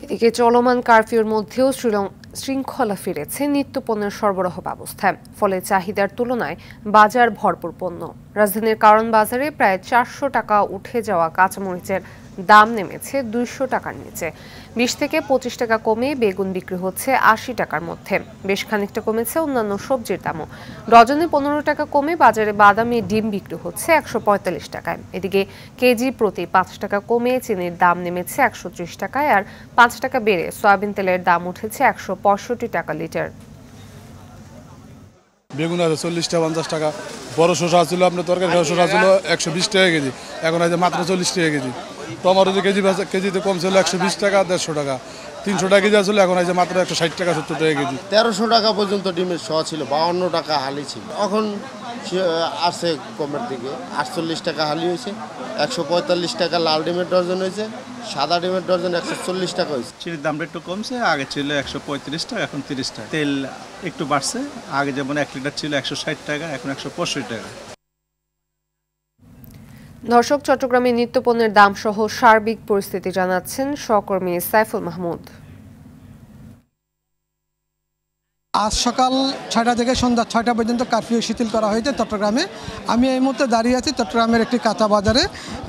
এদিকে চলমান কারফিউর মধ্যেও শৃঙ্খলা ফিরেছে নিত্যপণ্যের সরবরাহ ব্যবস্থায়, ফলে চাহিদার তুলনায় বাজার ভরপুর পণ্য। রাজধানীর কারণ বাজারে প্রায় 400 টাকা উঠে যাওয়া কাঁচামরিচের দাম নেমেছে 200 টাকার নিচে। 20 থেকে 25 টাকা কমে বেগুন বিক্রি হচ্ছে 80 টাকার মধ্যে। বেশ খানিকটা কমেছে অন্যান্য সবজির দামও। ডজনে 15 টাকা কমে বাজারে বাদামি ডিম বিক্রি হচ্ছে 145 টাকায়। এদিকে কেজি প্রতি 5 টাকা কমে চিনির দাম নেমেছে 130 টাকায়, আর 5 টাকা বেড়ে সয়াবিন তেলের দাম উঠেছে 165 টাকা লিটার। বেগুন আছে 40 টাকা 50 টাকা, বড় শসা ছিল আপনার তরকারি শসা ছিল 120 টাকা কেজি, এখন আছে মাত্র 40 টাকা কেজি। টমেটো যে কেজিতে কম ছিল 120 টাকা 150 টাকা, 300 টাকা কেজি আসলে এখন আছে মাত্র 160 টাকা 70 টাকা কেজি। 1300 টাকা পর্যন্ত ডিমের শ ছিল, 52 টাকা হালি ছিল, এখন আসছে কমের দিকে 48 টাকা হালি হয়েছে, 145 টাকা লাল ডিমের ডজন হয়েছে, সাদা ডিমের ডজন 140 টাকা হয়েছে। চিনির দামটা একটু কমছে, আগে ছিল 135 টাকা এখন 30 টাকা। তেল একটু বাড়ছে, আগে যেমন 1 লিটার ছিল 160 টাকা এখন 165 টাকা। দর্শক, চট্টগ্রামে নিত্যপণ্যের দাম সহ সার্বিক পরিস্থিতি জানাচ্ছেন সহকর্মী সাইফুল মাহমুদ। আজ সকাল 6টা থেকে সন্ধ্যা 6টা পর্যন্ত কারফিউ শিথিল করা হয়েছে চট্টগ্রামে। আমি এই মুহূর্তে দাঁড়িয়ে আছি চট্টগ্রামের একটি কাঁচা বাজারে,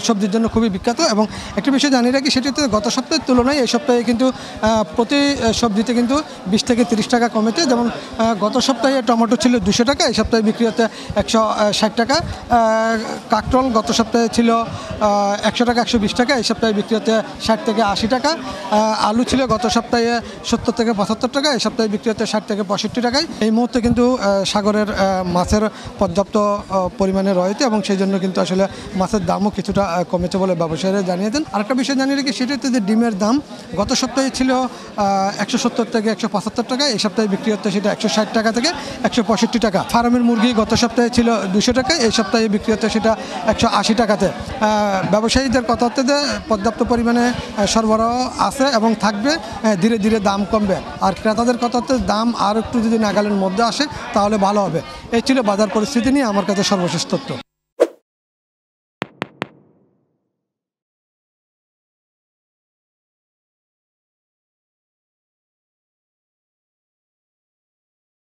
সবজির জন্য খুবই বিখ্যাত। এবং একটি বিষয় জানিয়ে রাখি, সেটি হচ্ছে গত সপ্তাহের তুলনায় এই সপ্তাহে কিন্তু প্রতি সবজিতে কিন্তু 20 থেকে 30 টাকা কমেছে। যেমন গত সপ্তাহে টমেটো ছিল 200 টাকা, এই সপ্তাহে বিক্রি হচ্ছে 160 টাকা। কাকরোল গত সপ্তাহে ছিল 100 টাকা 120 টাকা, এই সপ্তাহে বিক্রি হচ্ছে 60 থেকে 80 টাকা। আলু ছিল গত সপ্তাহে 70 থেকে 75 টাকা, এই সপ্তাহে বিক্রি হচ্ছে 60 থেকে 65 টাকায়। এই মুহূর্তে কিন্তু সাগরের মাছের পর্যাপ্ত পরিমাণে রয়েছে এবং সেই জন্য কিন্তু আসলে মাছের দামও কিছুটা কমেছে বলে ব্যবসায়ীরা জানিয়েছেন। আরেকটা বিষয় জানিয়ে রাখি, সেটা হচ্ছে যে ডিমের দাম গত সপ্তাহে ছিল 170 থেকে 175 টাকা, এই সপ্তাহে বিক্রি হচ্ছে সেটা 160 টাকা থেকে 165 টাকা। ফার্মের মুরগি গত সপ্তাহে ছিল 200 টাকা, এই সপ্তাহে বিক্রি হচ্ছে সেটা 180 টাকাতে। ব্যবসায়ীদের কথা হচ্ছে যে পর্যাপ্ত পরিমাণে সরবরাহ আছে এবং থাকবে, ধীরে ধীরে দাম কমবে। আর ক্রেতাদের কথা হচ্ছে দাম আর একটু যদি নাগালের মধ্যে আসে তাহলে ভালো হবে। এই ছিল বাজার পরিস্থিতি নিয়ে আমার কাছে সর্বশেষ তথ্য।